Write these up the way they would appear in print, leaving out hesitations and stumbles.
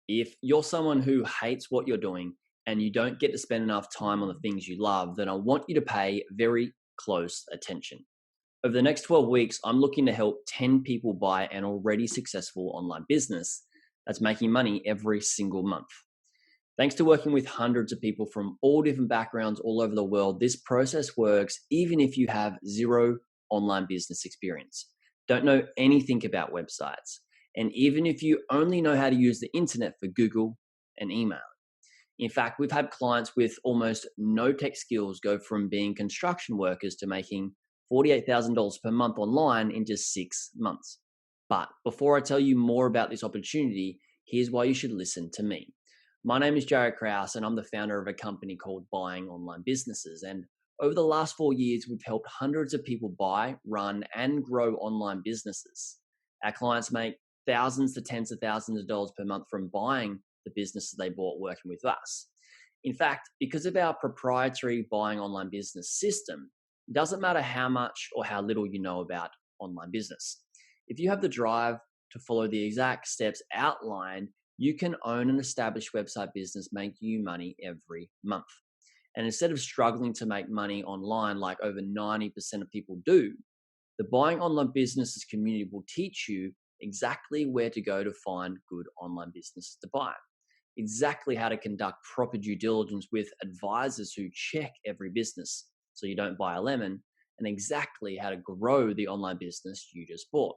If you're someone who hates what you're doing and you don't get to spend enough time on the things you love, then I want you to pay very close attention. Over the next 12 weeks, I'm looking to help 10 people buy an already successful online business that's making money every single month. Thanks to working with hundreds of people from all different backgrounds all over the world, this process works even if you have zero online business experience, don't know anything about websites, and even if you only know how to use the internet for Google and email. In fact, we've had clients with almost no tech skills go from being construction workers to making $48,000 per month online in just 6 months. But before I tell you more about this opportunity, here's why you should listen to me. My name is Jared Krause, and I'm the founder of a company called Buying Online Businesses. And over the last 4 years, we've helped hundreds of people buy, run, and grow online businesses. Our clients make thousands to tens of thousands of dollars per month from buying the businesses they bought working with us. In fact, because of our proprietary buying online business system, it doesn't matter how much or how little you know about online business. If you have the drive to follow the exact steps outlined, you can own an established website business making you money every month. And instead of struggling to make money online like over 90% of people do, the Buying Online Businesses community will teach you exactly where to go to find good online businesses to buy, exactly how to conduct proper due diligence with advisors who check every business so you don't buy a lemon, and exactly how to grow the online business you just bought.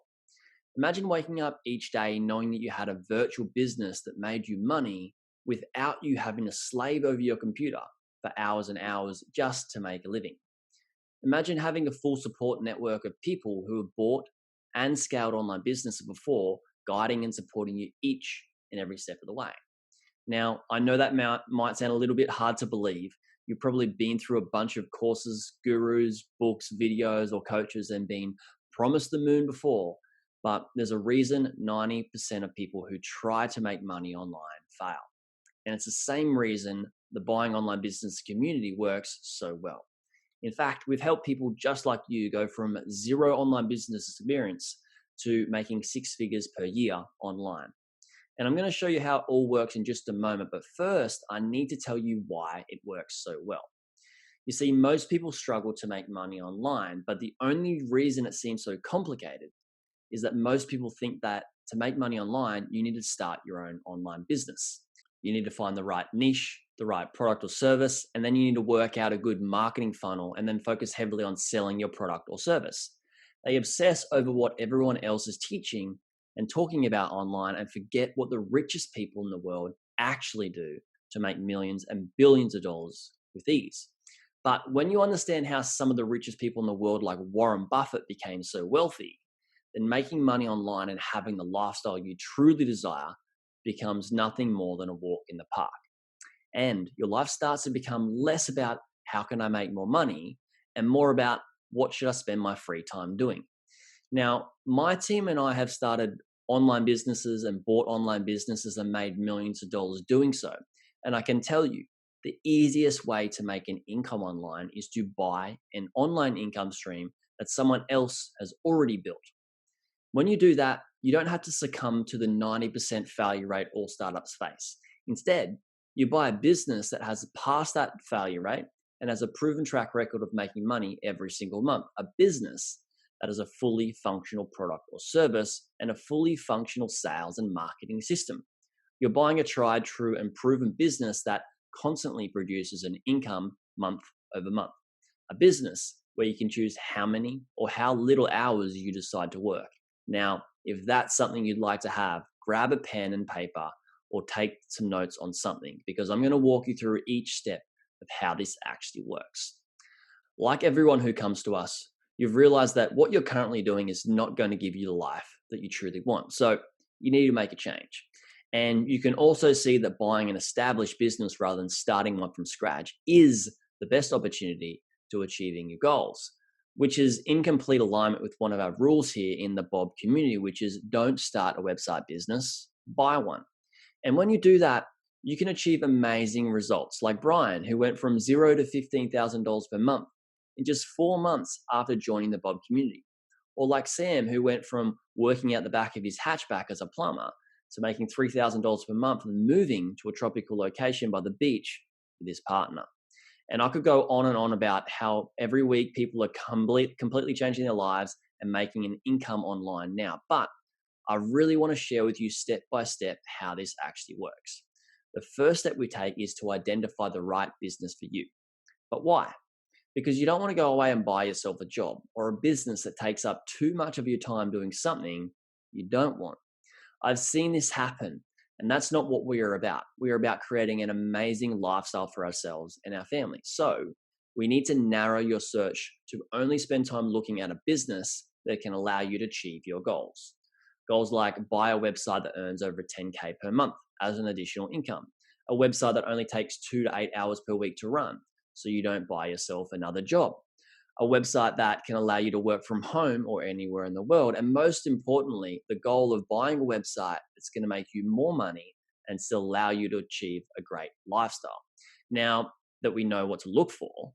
Imagine waking up each day knowing that you had a virtual business that made you money without you having to slave over your computer for hours and hours just to make a living. Imagine having a full support network of people who have bought and scaled online businesses before, guiding and supporting you each and every step of the way. Now, I know that might sound a little bit hard to believe. You've probably been through a bunch of courses, gurus, books, videos, or coaches and been promised the moon before. But there's a reason 90% of people who try to make money online fail. And it's the same reason the Buying Online Business community works so well. In fact, we've helped people just like you go from zero online business experience to making 6 figures per year online. And I'm going to show you how it all works in just a moment. But first, I need to tell you why it works so well. You see, most people struggle to make money online, but the only reason it seems so complicated is that most people think that to make money online, you need to start your own online business. You need to find the right niche, the right product or service, and then you need to work out a good marketing funnel and then focus heavily on selling your product or service. They obsess over what everyone else is teaching and talking about online and forget what the richest people in the world actually do to make millions and billions of dollars with ease. But when you understand how some of the richest people in the world, like Warren Buffett, became so wealthy, then making money online and having the lifestyle you truly desire becomes nothing more than a walk in the park. And your life starts to become less about how can I make more money and more about what should I spend my free time doing. Now, my team and I have started online businesses and bought online businesses and made millions of dollars doing so. And I can tell you, the easiest way to make an income online is to buy an online income stream that someone else has already built. When you do that, you don't have to succumb to the 90% failure rate all startups face. Instead, you buy a business that has passed that failure rate and has a proven track record of making money every single month. A business that has a fully functional product or service and a fully functional sales and marketing system. You're buying a tried, true, and proven business that constantly produces an income month over month. A business where you can choose how many or how little hours you decide to work. Now, if that's something you'd like to have, grab a pen and paper or take some notes on something, because I'm going to walk you through each step of how this actually works. Like everyone who comes to us, you've realized that what you're currently doing is not going to give you the life that you truly want. So you need to make a change. And you can also see that buying an established business rather than starting one from scratch is the best opportunity to achieving your goals, which is in complete alignment with one of our rules here in the Bob community, which is don't start a website business, buy one. And when you do that, you can achieve amazing results, like Brian, who went from $0 to $15,000 per month in just 4 months after joining the Bob community. Or like Sam, who went from working out the back of his hatchback as a plumber to making $3,000 per month and moving to a tropical location by the beach with his partner. And I could go on and on about how every week people are completely changing their lives and making an income online now. But I really want to share with you step by step how this actually works. The first step we take is to identify the right business for you. But why? Because you don't want to go away and buy yourself a job or a business that takes up too much of your time doing something you don't want. I've seen this happen, and that's not what we are about. We are about creating an amazing lifestyle for ourselves and our family. So we need to narrow your search to only spend time looking at a business that can allow you to achieve your goals. Goals like buy a website that earns over 10K per month as an additional income, a website that only takes 2 to 8 hours per week to run, so you don't buy yourself another job, a website that can allow you to work from home or anywhere in the world, and most importantly, the goal of buying a website that's going to make you more money and still allow you to achieve a great lifestyle. Now that we know what to look for,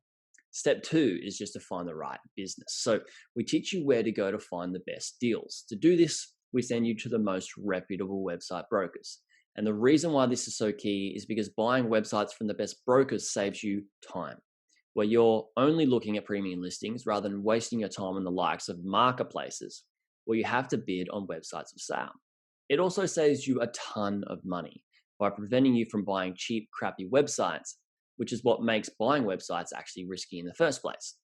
step 2 is just to find the right business. So we teach you where to go to find the best deals. To do this, we send you to the most reputable website brokers. And the reason why this is so key is because buying websites from the best brokers saves you time, where you're only looking at premium listings rather than wasting your time on the likes of marketplaces where you have to bid on websites of sale. It also saves you a ton of money by preventing you from buying cheap, crappy websites, which is what makes buying websites actually risky in the first place.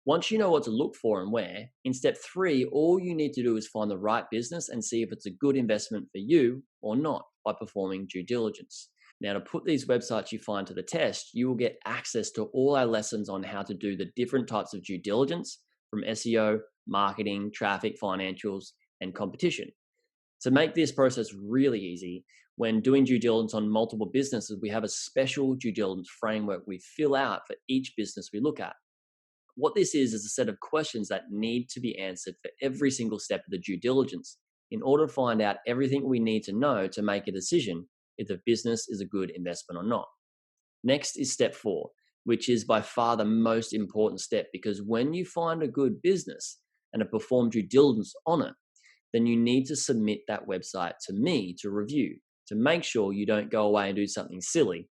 Once you know what to look for and where, in step 3, all you need to do is find the right business and see if it's a good investment for you or not by performing due diligence. Now, to put these websites you find to the test, you will get access to all our lessons on how to do the different types of due diligence from SEO, marketing, traffic, financials, and competition. To make this process really easy, when doing due diligence on multiple businesses, we have a special due diligence framework we fill out for each business we look at. What this is a set of questions that need to be answered for every single step of the due diligence in order to find out everything we need to know to make a decision if the business is a good investment or not. Next is step 4, which is by far the most important step, because when you find a good business and have performed due diligence on it, then you need to submit that website to me to review to make sure you don't go away and do something silly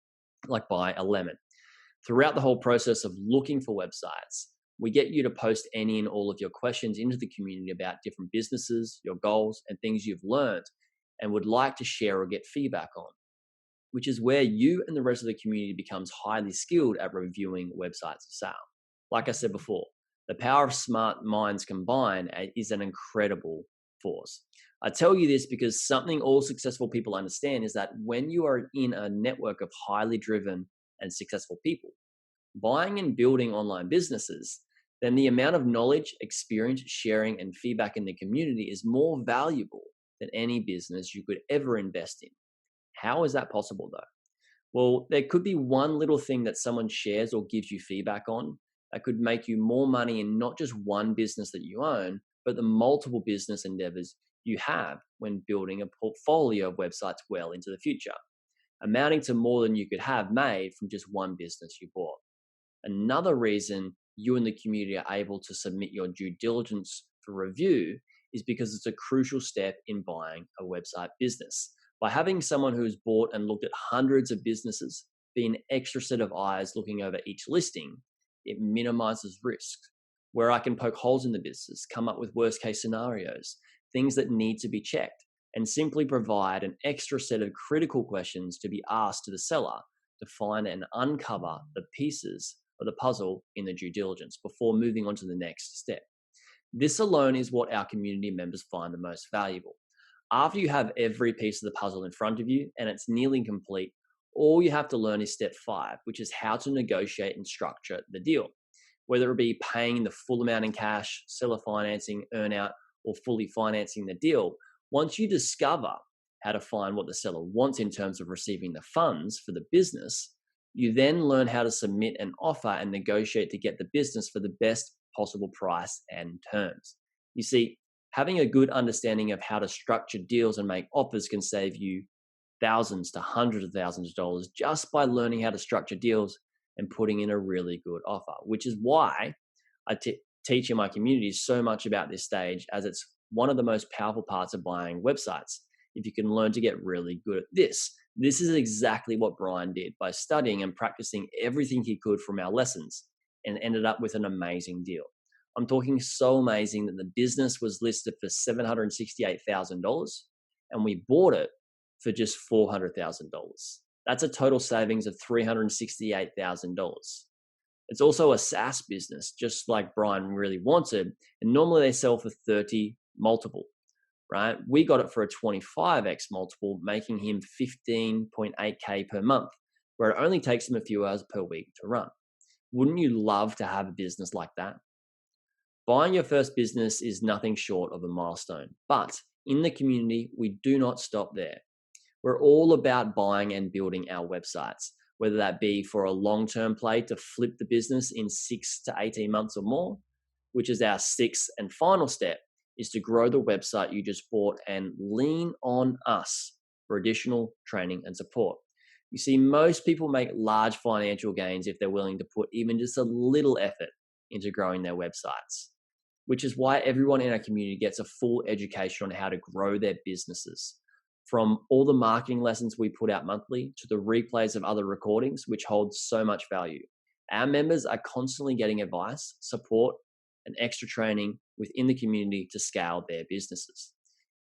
like buy a lemon. Throughout the whole process of looking for websites, we get you to post any and all of your questions into the community about different businesses, your goals, and things you've learned and would like to share or get feedback on, which is where you and the rest of the community becomes highly skilled at reviewing websites of sale. Like I said before, the power of smart minds combined is an incredible force. I tell you this because something all successful people understand is that when you are in a network of highly driven and successful people, buying and building online businesses, then the amount of knowledge, experience, sharing, and feedback in the community is more valuable than any business you could ever invest in. How is that possible though? Well, there could be one little thing that someone shares or gives you feedback on that could make you more money in not just one business that you own, but the multiple business endeavors you have when building a portfolio of websites well into the future, amounting to more than you could have made from just one business you bought. Another reason you and the community are able to submit your due diligence for review is because it's a crucial step in buying a website business. By having someone who's bought and looked at hundreds of businesses be an extra set of eyes looking over each listing, it minimizes risk. Where I can poke holes in the business, come up with worst case scenarios, things that need to be checked, and simply provide an extra set of critical questions to be asked to the seller to find and uncover the pieces of the puzzle in the due diligence before moving on to the next step. This alone is what our community members find the most valuable. After you have every piece of the puzzle in front of you and it's nearly complete, all you have to learn is step 5, which is how to negotiate and structure the deal. Whether it be paying the full amount in cash, seller financing, earnout, or fully financing the deal, once you discover how to find what the seller wants in terms of receiving the funds for the business, you then learn how to submit an offer and negotiate to get the business for the best possible price and terms. You see, having a good understanding of how to structure deals and make offers can save you thousands to hundreds of thousands of dollars just by learning how to structure deals and putting in a really good offer, which is why I teach in my community so much about this stage, as it's one of the most powerful parts of buying websites. if you can learn to get really good at this. This is exactly what Brian did by studying and practicing everything he could from our lessons and ended up with an amazing deal. I'm talking so amazing that the business was listed for $768,000 and we bought it for just $400,000. That's a total savings of $368,000. It's also a SaaS business, just like Brian really wanted. And normally they sell for 30 multiple, right? We got it for a 25x multiple, making him 15.8K per month, where it only takes him a few hours per week to run. Wouldn't you love to have a business like that? Buying your first business is nothing short of a milestone, but in the community, we do not stop there. We're all about buying and building our websites, whether that be for a long-term play to flip the business in 6 to 18 months or more, which is our sixth and final step, is to grow the website you just bought and lean on us for additional training and support. You see, most people make large financial gains if they're willing to put even just a little effort into growing their websites, which is why everyone in our community gets a full education on how to grow their businesses. From all the marketing lessons we put out monthly to the replays of other recordings, which hold so much value. Our members are constantly getting advice, support, and extra training within the community to scale their businesses.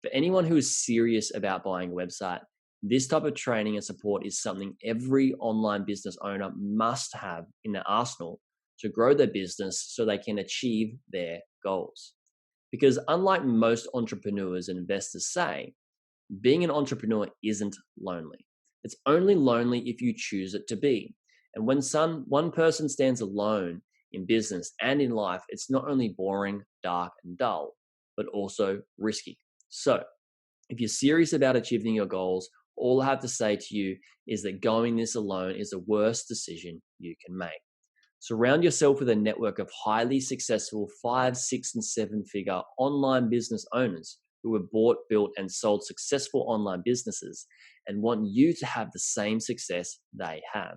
For anyone who is serious about buying a website, this type of training and support is something every online business owner must have in their arsenal to grow their business so they can achieve their goals. Because unlike most entrepreneurs and investors say, being an entrepreneur isn't lonely. It's only lonely if you choose it to be. And when one person stands alone in business and in life, it's not only boring, dark, and dull, but also risky. So if you're serious about achieving your goals, all I have to say to you is that going this alone is the worst decision you can make. Surround yourself with a network of highly successful 5, 6, and 7-figure online business owners who have bought, built, and sold successful online businesses and want you to have the same success they have.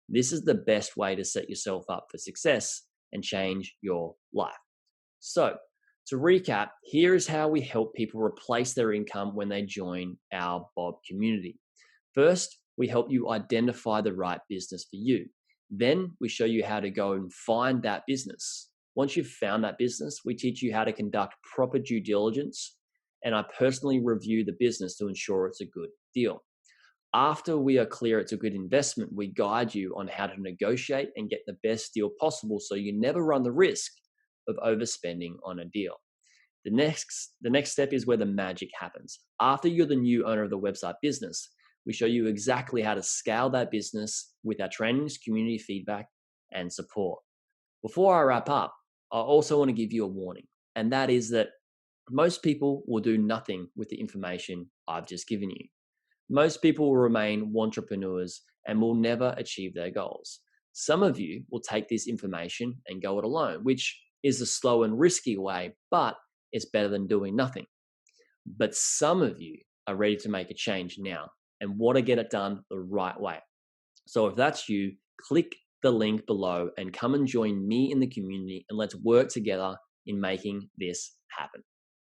This is the best way to set yourself up for success and change your life. So, to recap, here is how we help people replace their income when they join our Bob community. First, we help you identify the right business for you. Then we show you how to go and find that business. Once you've found that business, we teach you how to conduct proper due diligence, and I personally review the business to ensure it's a good deal. After we are clear it's a good investment, we guide you on how to negotiate and get the best deal possible so you never run the risk of overspending on a deal. The next step is where the magic happens. After you're the new owner of the website business, we show you exactly how to scale that business with our trainings, community feedback, and support. Before I wrap up, I also want to give you a warning, and that is that most people will do nothing with the information I've just given you. Most people will remain entrepreneurs and will never achieve their goals. Some of you will take this information and go it alone, which is a slow and risky way, but it's better than doing nothing. But some of you are ready to make a change now and want to get it done the right way. So if that's you, click the link below and come and join me in the community and let's work together in making this happen.